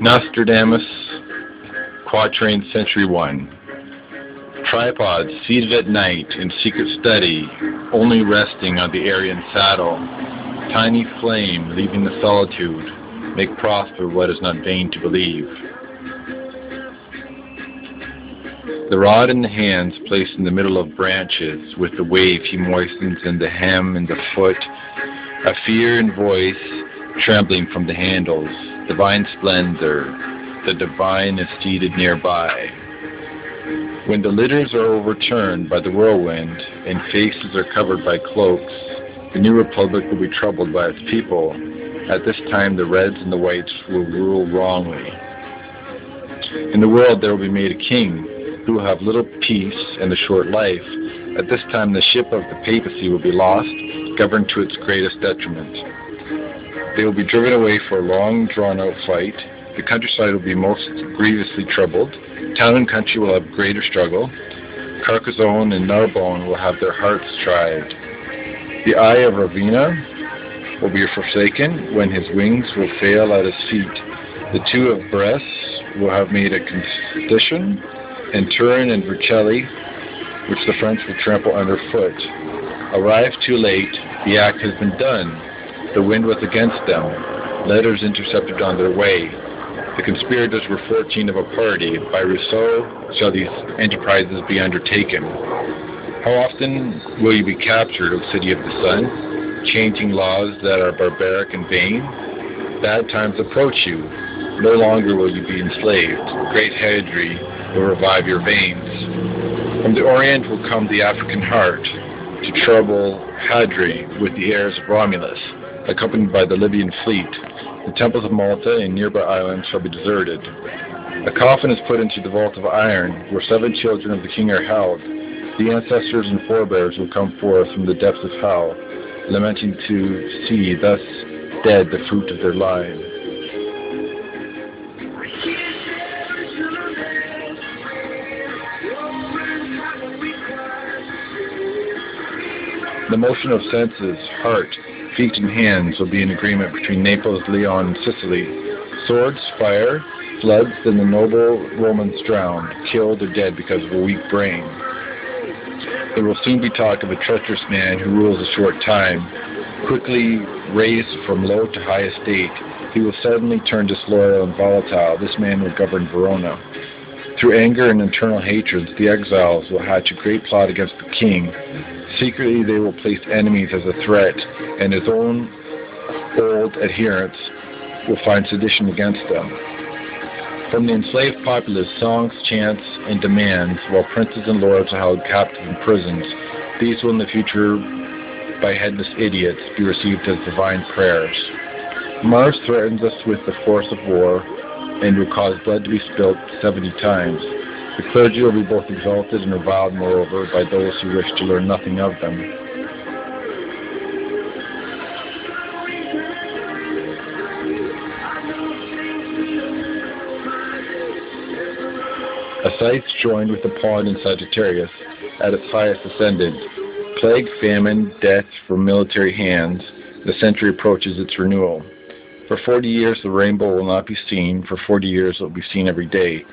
Nostradamus, Quatrain Century 1. Tripod seated at night in secret study, only resting on the Aryan saddle. Tiny flame leaving the solitude, make prosper what is not vain to believe. The rod in the hands placed in the middle of branches, with the wave he moistens in the hem and the foot, a fear in voice trembling from the handles, divine splendor, the divine is seated nearby. When the litters are overturned by the whirlwind and faces are covered by cloaks, the new republic will be troubled by its people. At this time the reds and the whites will rule wrongly. In the world there will be made a king who will have little peace and a short life. At this time the ship of the papacy will be lost, governed to its greatest detriment. They will be driven away for a long drawn-out fight. The countryside will be most grievously troubled. Town and country will have greater struggle. Carcassonne and Narbonne will have their hearts tried. The eye of Ravenna will be forsaken when his wings will fail at his feet. The two of Brest will have made a concession, and Turin and Vercelli, which the French will trample underfoot. Arrived too late, the act has been done. The wind was against them. Letters intercepted on their way. The conspirators were 14 of a party. By Rousseau shall these enterprises be undertaken. How often will you be captured, O city of the sun, changing laws that are barbaric and vain? Bad times approach you. No longer will you be enslaved. Great Hadri will revive your veins. From the Orient will come the African heart to trouble Hadri with the heirs of Romulus, accompanied by the Libyan fleet. The temples of Malta and nearby islands shall be deserted. A coffin is put into the vault of iron, where 7 children of the king are held. The ancestors and forebears will come forth from the depths of hell, lamenting to see thus dead the fruit of their line. The motion of senses, heart, feet and hands will be in agreement between Naples, Leon, and Sicily. Swords, fire, floods, then the noble Romans drowned, killed or dead because of a weak brain. There will soon be talk of a treacherous man who rules a short time. Quickly raised from low to high estate, he will suddenly turn disloyal and volatile. This man will govern Verona. Through anger and internal hatreds, the exiles will hatch a great plot against the king. Secretly, they will place enemies as a threat, and his own old adherents will find sedition against them. From the enslaved populace, songs, chants, and demands, while princes and lords are held captive in prisons, these will in the future, by headless idiots, be received as divine prayers. Mars threatens us with the force of war, and will cause blood to be spilt 70 times. The clergy will be both exalted and reviled, moreover, by those who wish to learn nothing of them. A scythe joined with a pawn in Sagittarius, at its highest ascended. Plague, famine, death from military hands, the century approaches its renewal. For 40 years the rainbow will not be seen, for 40 years it will be seen every day.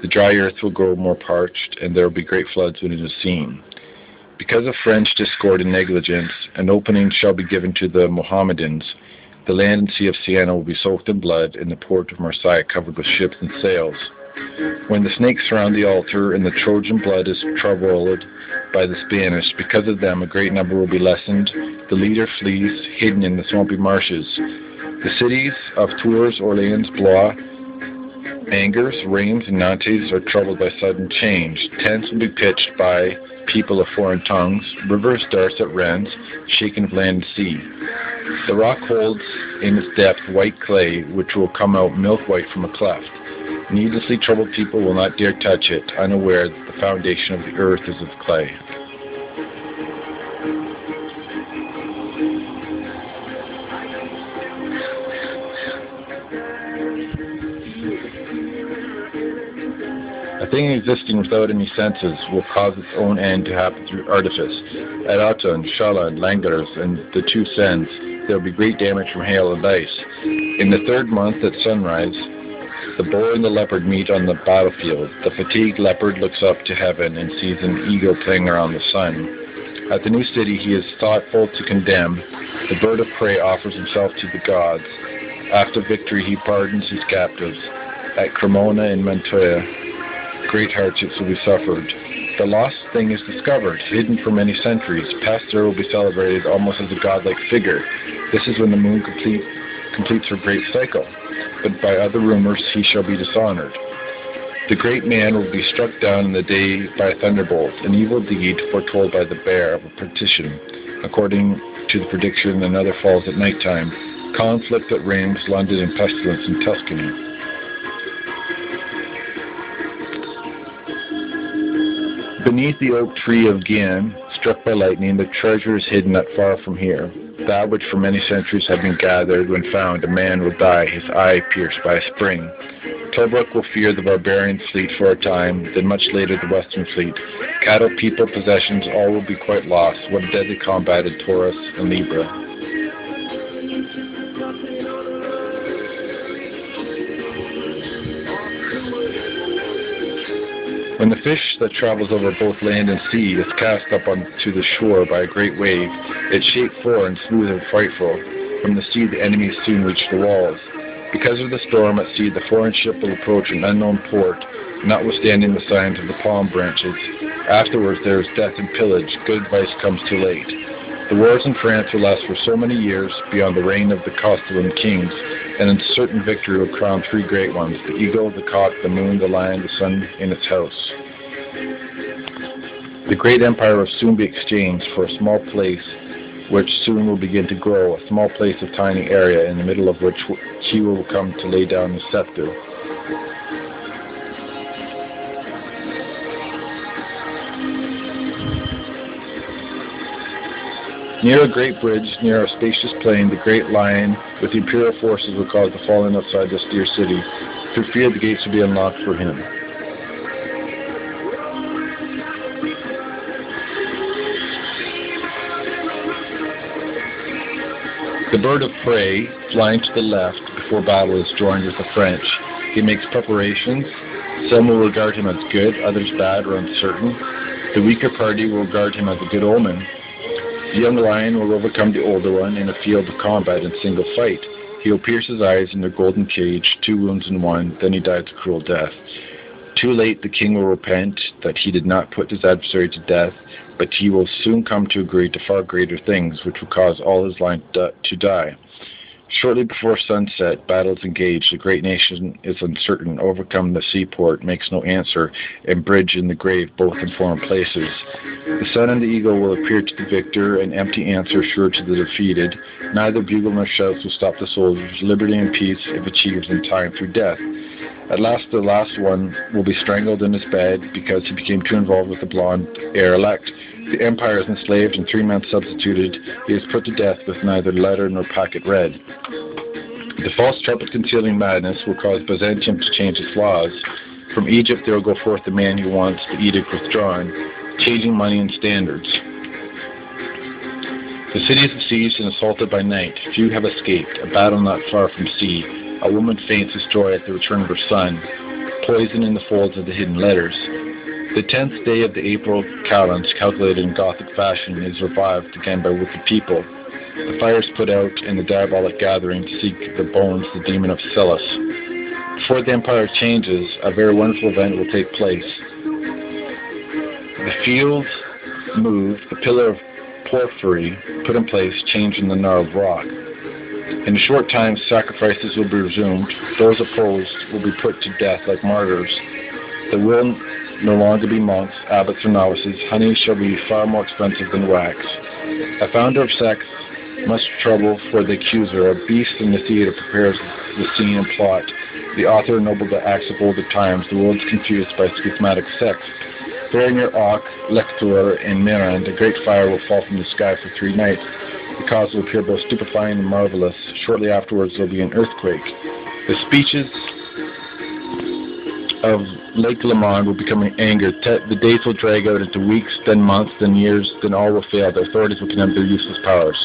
The dry earth will grow more parched, and there will be great floods when it is seen. Because of French discord and negligence, an opening shall be given to the Mohammedans. The land and sea of Siena will be soaked in blood, and the port of Marseille covered with ships and sails. When the snakes surround the altar, and the Trojan blood is troubled by the Spanish, because of them a great number will be lessened. The leader flees, hidden in the swampy marshes. The cities of Tours, Orleans, Blois, Angers, Reims, and Nantes are troubled by sudden change. Tents will be pitched by people of foreign tongues. Rivers darts at Rennes, shaken of land and sea. The rock holds in its depth white clay, which will come out milk-white from a cleft. Needlessly troubled people will not dare touch it, unaware that the foundation of the earth is of clay. A thing existing without any senses will cause its own end to happen through artifice. At Aton, Shalan, Langars, and the two Sens, there will be great damage from hail and ice. In the third month at sunrise, the boar and the leopard meet on the battlefield. The fatigued leopard looks up to heaven and sees an eagle playing around the sun. At the new city he is thoughtful to condemn. The bird of prey offers himself to the gods. After victory he pardons his captives. At Cremona and Mantua, great hardships will be suffered. The lost thing is discovered, hidden for many centuries. Pasteur will be celebrated almost as a godlike figure. This is when the moon completes her great cycle. But by other rumors he shall be dishonored. The great man will be struck down in the day by a thunderbolt, an evil deed foretold by the bear of a partition. According to the prediction, another falls at night time. Conflict at Reims, London, and pestilence in Tuscany. Beneath the oak tree of Gien, struck by lightning, the treasure is hidden not far from here. That which for many centuries had been gathered, when found, a man will die, his eye pierced by a spring. Tobruk will fear the barbarian fleet for a time, then much later the western fleet. Cattle, people, possessions, all will be quite lost. What a deadly combat in Taurus and Libra. When the fish that travels over both land and sea is cast up onto the shore by a great wave, its shape four and smooth and frightful. From the sea the enemies soon reach the walls. Because of the storm at sea, the foreign ship will approach an unknown port, notwithstanding the signs of the palm branches. Afterwards there is death and pillage. Good advice comes too late. The wars in France will last for so many years, beyond the reign of the Castellan kings, and in certain victory will crown three great ones, the eagle, the cock, the moon, the lion, the sun in its house. The great empire will soon be exchanged for a small place, which soon will begin to grow, a small place of tiny area, in the middle of which he will come to lay down the scepter. Near a great bridge, near a spacious plain, the great lion with the imperial forces will cause the falling outside this dear city. Through fear the gates will be unlocked for him. The bird of prey, flying to the left before battle, is joined with the French. He makes preparations. Some will regard him as good, others bad or uncertain. The weaker party will regard him as a good omen. The young lion will overcome the older one in a field of combat in single fight. He will pierce his eyes in their golden cage, 2 wounds in one, then he dies a cruel death. Too late the king will repent that he did not put his adversary to death, but he will soon come to agree to far greater things, which will cause all his line to die. Shortly before sunset, battles engaged. The great nation is uncertain. Overcome the seaport, makes no answer, and bridge in the grave, both in foreign places. The sun and the eagle will appear to the victor, an empty answer sure to the defeated. Neither bugle nor shouts will stop the soldiers. Liberty and peace, if achieved in time through death. At last, the last one will be strangled in his bed because he became too involved with the blonde heir-elect. The empire is enslaved and 3 men substituted. He is put to death with neither letter nor packet read. The false trumpet concealing madness will cause Byzantium to change its laws. From Egypt there will go forth the man who wants the edict withdrawn, changing money and standards. The city is besieged and assaulted by night. Few have escaped. A battle not far from sea. A woman faints with joy at the return of her son. Poison in the folds of the hidden letters. The 10th day of the April calends, calculated in Gothic fashion, is revived again by wicked people. The fire is put out in the diabolic gathering to seek the bones of the demon of Celis. Before the empire changes, a very wonderful event will take place. The fields move, the pillar of porphyry put in place, changing the gnarled rock. In a short time, sacrifices will be resumed. Those opposed will be put to death like martyrs. There will no longer be monks, abbots, or novices. Honey shall be far more expensive than wax. A founder of sects, much trouble for the accuser. A beast in the theater prepares the scene and plot. The author ennobled the acts of older times. The world is confused by schismatic sects. There near Ak, Lector, and Mirand, a great fire will fall from the sky for 3 nights. The cause will appear both stupefying and marvelous. Shortly afterwards there will be an earthquake. The speeches of Lake Lemond will become angered. The days will drag out into weeks, then months, then years, then all will fail. The authorities will condemn their useless powers.